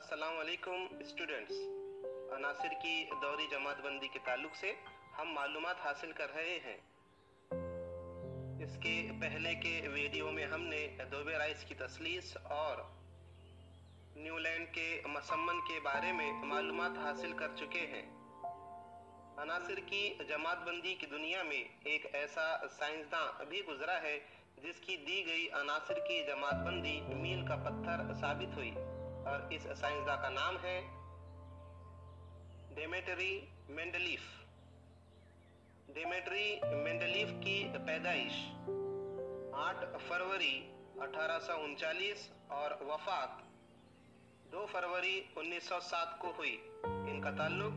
अस्सलाम वालेकुम स्टूडेंट्स। अनासिर की दौरी जमातबंदी के ताल्लुक से हम मालूमात हासिल कर रहे हैं। इसके पहले के वीडियो में हमने दोबे राइस की तसलीस और न्यूलैंड के मसम्मन के बारे में मालूमात हासिल कर चुके हैं। अनासिर की जमातबंदी की दुनिया में एक ऐसा साइंसदान भी गुजरा है जिसकी दी गई अनासिर की जमातबंदी मील का पत्थर साबित हुई, और इस साइंसदान का नाम है डेमेट्री मेंडलीफ। डेमेट्री मेंडलीफ की पैदाइश 8 फरवरी 1839 और वफात 2 फरवरी 1907 को हुई। इनका ताल्लुक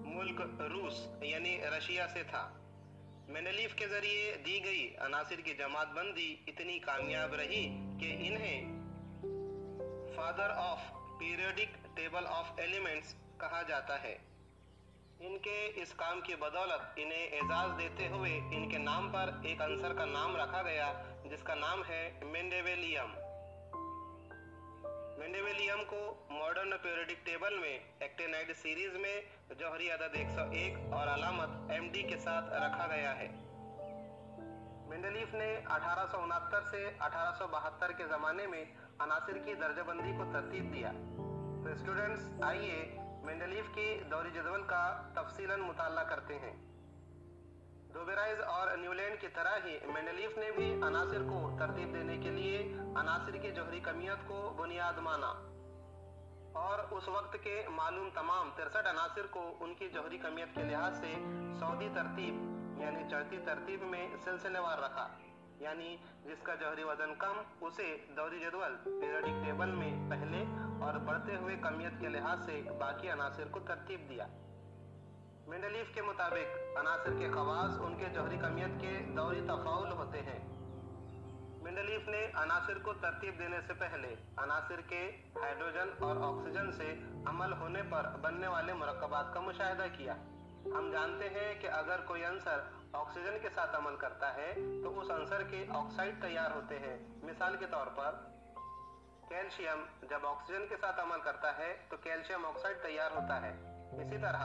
मुल्क रूस यानी रशिया से था। मेंडलीफ के जरिए दी गई अनासिर की जमातबंदी इतनी कामयाब रही कि इन्हें father of periodic table of elements कहा जाता है। इनके इस काम की बदौलत इन्हें एजाज देते हुए इनके नाम पर एक आंसर का नाम रखा गया जिसका नाम है मेंडेलियम। मेंडेलियम को मॉडर्न पीरियोडिक टेबल में एक्टिनाइड सीरीज में जौहरी अदद 101 और अलामत MD के साथ रखा गया है। मेंडलीफ ने 1869 से 1872 के ज़माने में अनासिर की दर्जाबंदी को तरतीब दिया। तो स्टूडेंट्स, आइए मेंडलीफ की दौरी जदवल का तफसीलन मुताला करते हैं। दोबेराइज और न्यूलैंड की तरह ही मेंडलीफ ने भी अनासिर को तरतीब देने के लिए अनासिर की जौहरी कमियत को बुनियाद माना और उस वक्त के मालूम तमाम 63 अनासिर को उनकी जौहरी कमियत के लिहाज से सऊदी तरतीब यानी चढ़ती तरतीब में सिलसिलेवार रखा, यानी जिसका जौहरी वजन कम उसे दौरी जदवल पीरियोडिक टेबल में पहले और बढ़ते हुए कमियत के लिहाज से बाकी अनासिर को तरतीब दिया। मेंडलीफ के मुताबिक अनासिर के खवास उनके जौहरी कमियत के दौरी तफाउल होते हैं। मेंडलीफ ने अनासिर को तरतीब देने से पहले अनासिर के हाइड्रोजन और ऑक्सीजन से अमल होने पर बनने वाले मुरक्कबात का मुशाहिदा किया। हम जानते हैं कि अगर कोई अंसर ऑक्सीजन के साथ अमल करता है तो उस अंसर के ऑक्साइड तैयार होते हैं। मिसाल के तौर पर कैल्शियम जब ऑक्सीजन के साथ अमल करता है तो कैल्शियम ऑक्साइड तैयार होता है। इसी तरह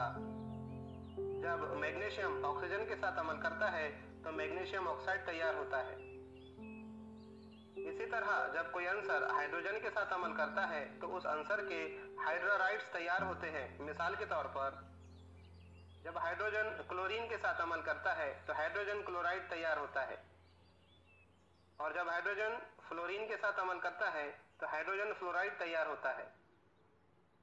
जब मैग्नीशियम ऑक्सीजन के साथ अमल करता है तो मैग्नीशियम ऑक्साइड तैयार होता है। इसी तरह जब कोई अंसर हाइड्रोजन के साथ अमल करता है तो उस अंसर के हाइड्रोराइड्स तैयार होते हैं। मिसाल के तौर पर जब हाइड्रोजन क्लोरीन के साथ अमल करता है तो हाइड्रोजन क्लोराइड तैयार होता है, और जब हाइड्रोजन फ्लोरीन के साथ अमल करता है तो हाइड्रोजन फ्लोराइड तैयार होता है।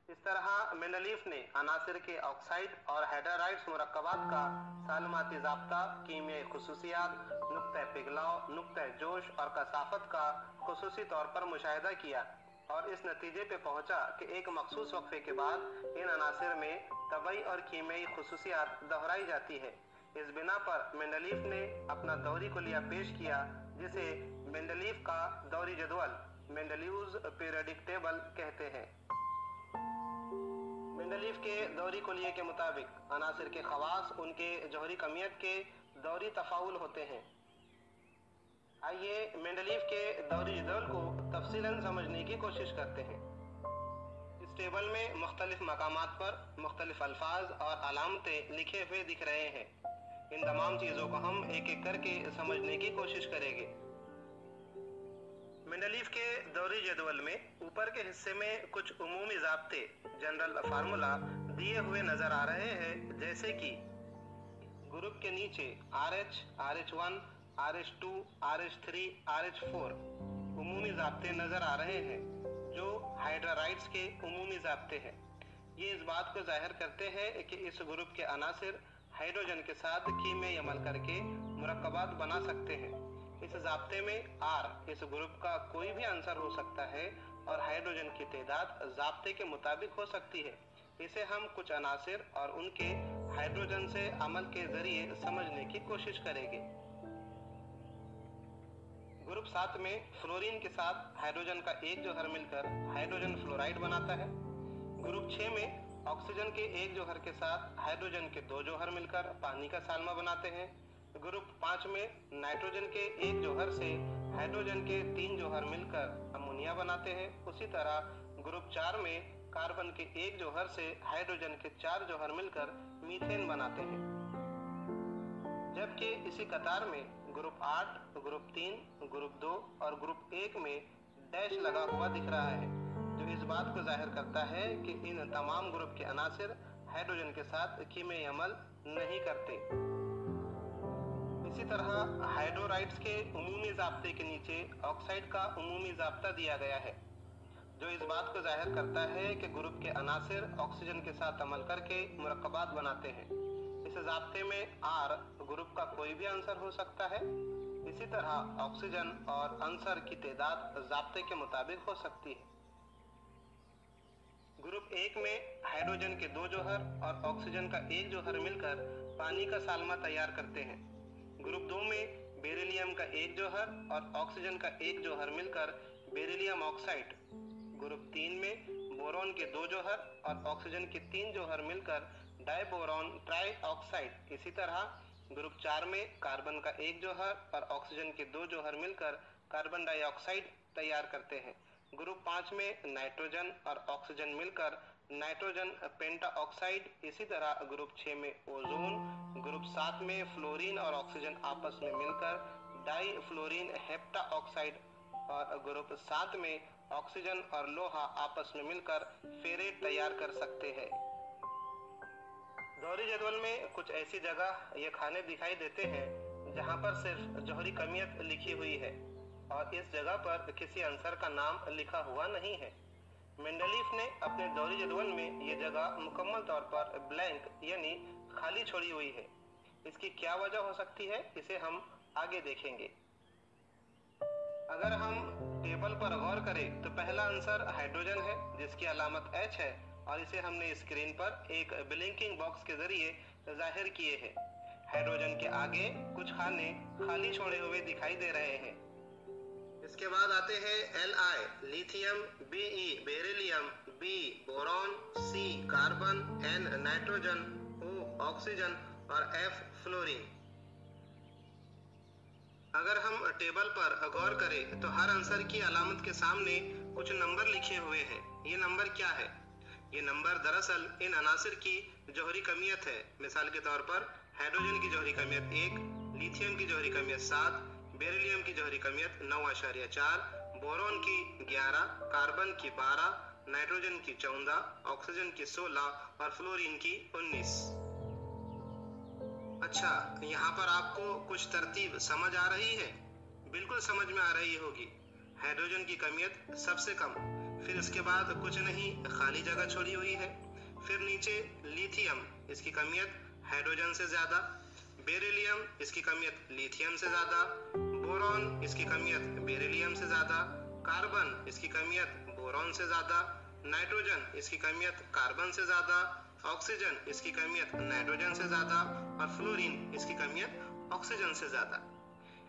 इस तरह मेंडलीफ ने अनासिर के ऑक्साइड और हाइड्रोराइड्स मुरक्कबात का सालमाती ज़ाब्ता, कीमियाई खुसूसियात, नुक्ते पिघलाव, नुक्ते जोश और कसाफत का खुसूसी तौर पर मुशाहिदा किया और इस नतीजे पे पहुंचा कि एक मखसूस वक्फे के बाद इन अनासिर में तबई और कीमियाई खुसूसियात दोहराई जाती है। इस बिना पर मेंडलीफ ने अपना दौरी कुलिया पेश किया जिसे मेंडलीफ का दौरी जदवल मेंडलीव्स पीरियोडिक टेबल कहते हैं। मेंडलीफ के दौरी कुलिये के मुताबिक अनासिर के खवास उनके जौहरी कमियत के दौरी तफाउल होते हैं। आइए मेंडलीफ के दौरी जदवल को तफसीलन समझने की कोशिश करते हैं। इस टेबल में मुख्तलिफ मकामात पर मुख्तलिफ अल्फाज और अलामतें लिखे हुए दिख रहे हैं। इन तमाम चीज़ों को हम एक एक करके समझने की कोशिश करेंगे। मेंडलीफ के दौरी जदवल में ऊपर के हिस्से में कुछ उमूमी ज़ाब्ते जनरल फार्मूला दिए हुए नज़र आ रहे हैं, जैसे कि ग्रुप के नीचे RH, RH1, RH2, RH3, RH4 उमूमी ज़ाब्ते नज़र आ रहे हैं जो हाइड्रोराइड्स के उमूमी ज़ाब्ते हैं। ये इस बात को जाहिर करते हैं कि इस ग्रुप के अनासिर हाइड्रोजन के साथ कीमियाई अमल करके मुरक्कबात बना सकते हैं। इस ज़ाब्ते में R इस ग्रुप का कोई भी आंसर हो सकता है और हाइड्रोजन की तादाद ज़ाब्ते के मुताबिक हो सकती है। इसे हम कुछ अनासिर और उनके हाइड्रोजन से अमल के जरिए समझने की कोशिश करेंगे। ग्रुप 7 में फ्लोरीन के साथ हाइड्रोजन का एक जौहर मिलकर हाइड्रोजन फ्लोराइड बनाता है। ग्रुप 6 में ऑक्सीजन के एक जौहर के साथ हाइड्रोजन के 2 जौहर मिलकर पानी का सालमा बनाते हैं। ग्रुप 5 में नाइट्रोजन के एक जौहर से हाइड्रोजन के 3 जौहर मिलकर अमोनिया बनाते हैं। उसी तरह ग्रुप 4 में कार्बन के एक जौहर से हाइड्रोजन के 4 जौहर मिलकर मीथेन बनाते हैं। जबकि इसी कतार में ग्रुप 8, ग्रुप 3, ग्रुप 2 और ग्रुप 1 में डैश लगा हुआ दिख रहा है, जो इस बात को जाहिर करता है कि इन तमाम ग्रुप के अनासिर हाइड्रोजन के साथ कीमियाई अमल नहीं करते। इसी तरह हाइड्रोराइड्स के उमूमी ज़ाब्ते के नीचे ऑक्साइड का उमूमी ज़ाब्ता दिया गया है, जो इस बात को जाहिर करता है कि ग्रुप के अनासिर ऑक्सीजन के साथ अमल करके मुरक्कबात बनाते हैं। इस ज़ाब्ते में R ग्रुप का कोई भी आंसर हो सकता है। इसी तरह ऑक्सीजन और आंसर की तादाद ज़ाब्ते के मुताबिक हो सकती है। ग्रुप 1 में हाइड्रोजन के 2 जौहर और ऑक्सीजन का 1 जौहर मिलकर पानी का सालमा तैयार करते हैं। ग्रुप 2 में बेरिलियम का 1 जौहर और ऑक्सीजन का 1 जौहर मिलकर बेरिलियम ऑक्साइड। ग्रुप 3 में बोरॉन के 2 जौहर और ऑक्सीजन के 3 जौहर मिलकर डाइबोरॉन ट्राई ऑक्साइड। इसी तरह ग्रुप 4 में कार्बन का 1 जौहर और ऑक्सीजन के 2 जौहर मिलकर कार्बन डाइऑक्साइड तैयार करते हैं। ग्रुप 5 में नाइट्रोजन और ऑक्सीजन मिलकर नाइट्रोजन पेंटा ऑक्साइड। इसी तरह ग्रुप 6 में ओजोन। ग्रुप 7 में फ्लोरीन और ऑक्सीजन आपस में मिलकर डाई फ्लोरीन हेप्टा ऑक्साइड। और ग्रुप 7 में ऑक्सीजन और लोहा आपस में मिलकर फेरेट तैयार कर सकते हैं। दोहरी जदवल में कुछ ऐसी जगह ये खाने दिखाई देते हैं जहां पर सिर्फ जौहरी कमियत लिखी हुई है और इस जगह पर किसी आंसर का नाम लिखा हुआ नहीं है। मेंडलीफ ने अपने दोहरी जदवल में ये जगह मुकम्मल तौर पर ब्लैंक यानी खाली छोड़ी हुई है। इसकी क्या वजह हो सकती है, इसे हम आगे देखेंगे। अगर हम टेबल पर गौर करें तो पहला आंसर हाइड्रोजन है, जिसकी अलामत H है और इसे हमने स्क्रीन पर एक ब्लिंकिंग बॉक्स के जरिए जाहिर किए हैं। हाइड्रोजन के आगे कुछ खाने खाली छोड़े हुए दिखाई दे रहे हैं। इसके बाद आते हैं Li lithium, Be beryllium, B boron, C carbon, N nitrogen, O oxygen और F फ्लोरीन। अगर हम टेबल पर गौर करें तो हर आंसर की अलामत के सामने कुछ नंबर लिखे हुए हैं। ये नंबर क्या है? ये नंबर दरअसल इन अनासिर की जौहरी कमियत है। मिसाल के तौर पर हाइड्रोजन की जौहरी कमियत 1, लिथियम की जौहरी कमियत 7, बेरिलियम की जौहरी कमियत 9.4, बोरॉन की 11, कार्बन की 12, नाइट्रोजन की 14, ऑक्सीजन की 16 और फ्लोरीन की 19। अच्छा, यहाँ पर आपको कुछ तरतीब समझ आ रही है? बिल्कुल समझ में आ रही होगी। हाइड्रोजन की कमियत सबसे कम, फिर इसके बाद कुछ नहीं, खाली जगह छोड़ी हुई है। फिर नीचे लिथियम, इसकी कमियत हाइड्रोजन से ज्यादा। बेरिलियम, इसकी कमियत लिथियम से ज्यादा। बोरॉन, इसकी कमियत बेरिलियम से ज्यादा। कार्बन, इसकी कमियत बोरॉन से ज्यादा। नाइट्रोजन, इसकी कमियत कार्बन से ज्यादा। ऑक्सीजन, इसकी कमियत नाइट्रोजन से ज्यादा। और फ्लोरीन, इसकी कमियत ऑक्सीजन से ज्यादा।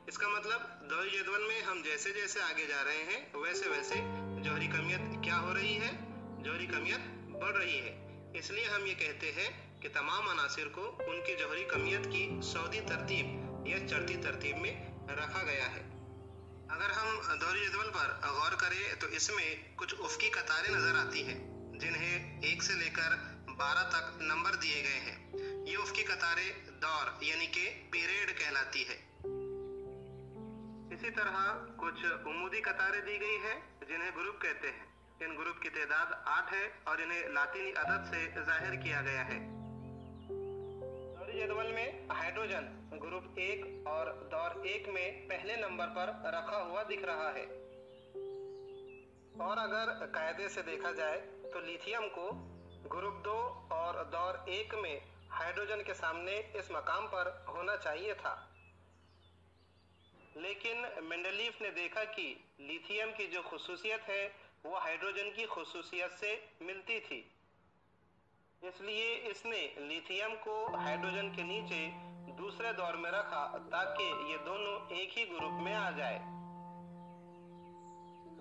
इसका मतलब दोहरी जदवल में हम जैसे जैसे आगे जा रहे हैं वैसे वैसे जौहरी कमियत क्या हो रही है? जौहरी कमियत बढ़ रही है। इसलिए हम ये कहते हैं कि तमाम अनासिर को उनकी जौहरी कमियत की सौदी तरतीब या चढ़ती तरतीब में रखा गया है। अगर हम दोहरी जदवल पर गौर करें तो इसमें कुछ उफ़क़ी कतारें नजर आती हैं, जिन्हें 1 से लेकर 12 तक नंबर दिए गए हैं। ये उफ़क़ी कतारें दौर यानी कि पीरियड कहलाती है। इसी तरह कुछ उमूदी कतारें दी गई है जिन्हें ग्रुप कहते हैं। इन ग्रुप की तादाद 8 है और इन्हें लातीनी अदद से जाहिर किया गया है। दोहरी जदवल में हाइड्रोजन ग्रुप 1 और दौर 1 में पहले नंबर पर रखा हुआ दिख रहा है। और अगर कायदे से देखा जाए तो लिथियम को ग्रुप 2 और दौर 1 में हाइड्रोजन के सामने इस मकाम पर होना चाहिए था, लेकिन मेंडलीफ ने देखा कि लिथियम की जो खुसूसियत है वो हाइड्रोजन की खुसूसियत से मिलती थी। इसलिए इसने लिथियम को हाइड्रोजन के नीचे दूसरे दौर में रखा ताकि ये दोनों एक ही ग्रुप में आ जाए।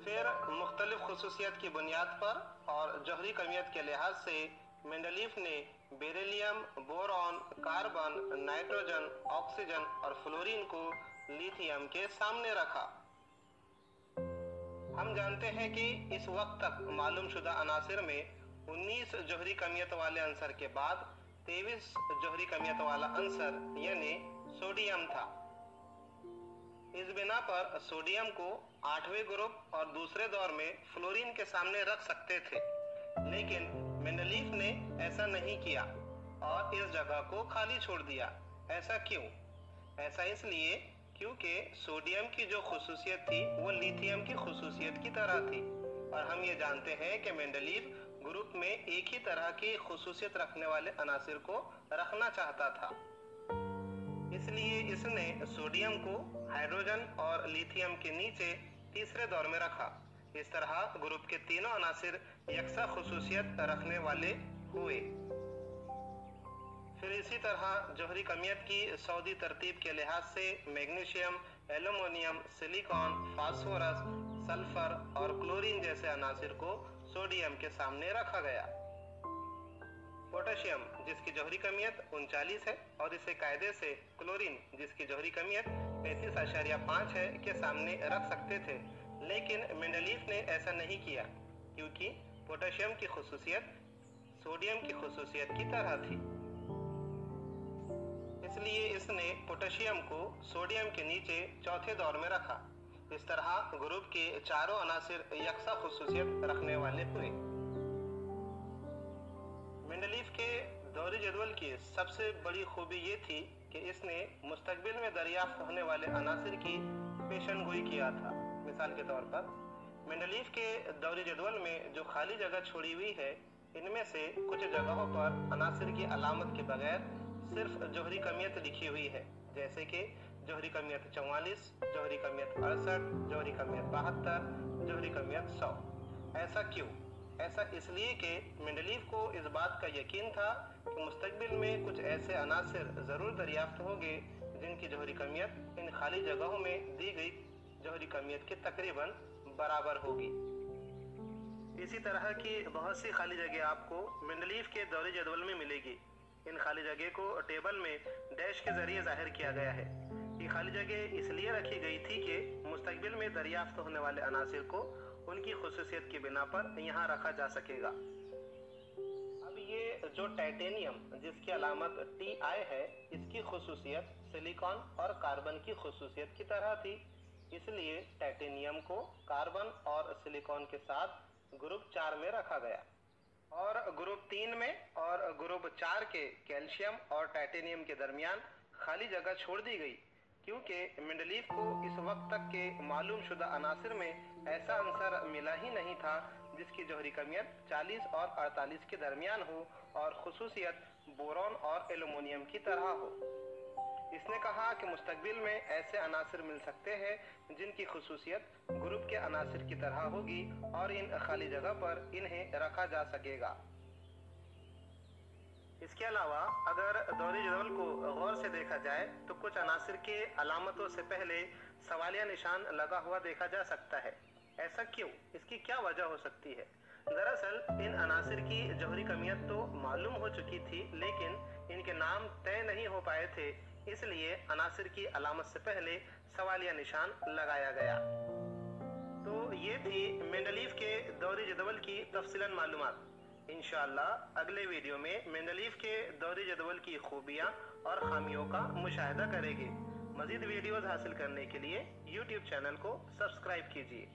फिर मुख्तलिफ खुसूसियत की बुनियाद पर और जौहरी कमियत के लिहाज से मेंडलीफ ने beryllium, boron, carbon, nitrogen, oxygen और फ्लोरीन को लिथियम के सामने रखा। हम जानते हैं कि इस वक्त तक मालूम शुदा अनासिर में 19 जोहरी कमियत वाले अंसर के बाद 23 जोहरी कमियत वाला अंसर यानी सोडियम था। इस बिना पर सोडियम को 8वें ग्रुप और दूसरे दौर में फ्लोरीन के सामने रख सकते थे, लेकिन मेंडलीफ ने ऐसा नहीं किया और इस जगह को खाली छोड़ दिया। ऐसा क्यों? ऐसा इसलिए क्योंकि सोडियम की जो खुसूसियत थी वो लिथियम की खुसूसियत की तरह थी, और हम ये जानते हैं कि मेंडलीफ ग्रुप में एक ही तरह की खुसूसियत रखने वाले अनासिर को रखना चाहता था। इसलिए इसने सोडियम को हाइड्रोजन और लिथियम के नीचे तीसरे दौर में रखा। इस तरह ग्रुप के तीनों अनासिर यकसा खुसूसियत रखने वाले हुए। फिर इसी तरह जोहरी कमियत की सऊदी तरतीब के लिहाज से magnesium, aluminium, silicon, phosphorus, sulphur और क्लोरीन जैसे अनासिर को सोडियम के सामने रखा गया। पोटेशियम जिसकी जोहरी कमियत 39 है और इसे कायदे से क्लोरीन जिसकी जोहरी कमियत 35.5 है के सामने रख सकते थे, लेकिन मेंडलीफ ने ऐसा नहीं किया क्योंकि पोटेशियम की खुसूसियत सोडियम की खुसूसियत की तरह थी। इसलिए इसने पोटेशियम को सोडियम के नीचे चौथे दौर में रखा। इस तरह ग्रुप के चारों अनासिर यकसा खुसूसियत रखने वाले हुए। मेंडलीफ के दौरी जदवल की सबसे बड़ी खूबी ये थी कि इसने मुस्तकबिल में दरियाफ्त होने वाले अनासिर की पेशनगोई किया था। मिसाल के तौर पर मेंडलीफ के दौरी जदवल में जो खाली जगह छोड़ी हुई है, इनमें से कुछ जगहों पर अनासिर की अलामत के बगैर सिर्फ जोहरी कमियत लिखी हुई है, जैसे कि जोहरी कमियत 44, जोहरी कमियत 68, जोहरी कमियत 72, जोहरी कमियत 100। ऐसा क्यों? ऐसा इसलिए कि मेंडलीफ को इस बात का यकीन था कि मुस्तकबिल में कुछ ऐसे अनासिर जरूर दरियाफ्त होंगे जिनकी जोहरी कमियत इन खाली जगहों में दी गई जोहरी कमियत के तकरीबन बराबर होगी। इसी तरह की बहुत सी खाली जगह आपको मेंडलीफ के दौरी जदवल में मिलेगी। इन खाली जगह को टेबल में डैश के जरिए जाहिर किया गया है। ये खाली जगह इसलिए रखी गई थी कि मुस्तकबिल में दरियाफ्त होने वाले अनासिर को उनकी खुसूसियत की बिना पर यहाँ रखा जा सकेगा। अब ये जो टाइटेनियम जिसकी अलामत Ti है, इसकी खुसूसियत सिलिकॉन और कार्बन की खुसूसियत की तरह थी, इसलिए टाइटेनियम को कार्बन और सिलिकॉन के साथ ग्रुप 4 में रखा गया और ग्रुप 3 में और ग्रुप 4 के कैल्शियम और टाइटेनियम के दरमियान खाली जगह छोड़ दी गई, क्योंकि मेंडलीफ को इस वक्त तक के मालूम शुदा अनासिर में ऐसा अंसर मिला ही नहीं था जिसकी जोहरी कमियत 40 और 48 के दरमियान हो और खुसूसियत बोरॉन और एल्यूमिनियम की तरह हो। इसने कहा कि मुस्तकबिल में ऐसे अनासिर मिल सकते हैं जिनकी खुसूसियत ग्रुप के अनासिर की तरह होगी और इन खाली जगह पर इन्हें रखा जा सकेगा। इसके अलावा अगर दौरी जदवल को गौर से देखा जाए तो कुछ अनासिर के अलामतों से पहले सवालिया निशान लगा हुआ देखा जा सकता है। ऐसा क्यों? इसकी क्या वजह हो सकती है? दरअसल इन अनासिर की जोहरी कमियत तो मालूम हो चुकी थी, लेकिन इनके नाम तय नहीं हो पाए थे, इसलिए अनासिर की अलामत से पहले सवालिया निशान लगाया गया। तो ये थी मेंडलीफ के दौरी जदवल की तफसीलन मालूमात। इंशाअल्लाह अगले वीडियो में मेंडलीफ के दौरी जदवल की खूबियाँ और खामियों का मुशाहिदा करेंगे। मज़ीद वीडियोज़ हासिल करने के लिए YouTube चैनल को सब्सक्राइब कीजिए।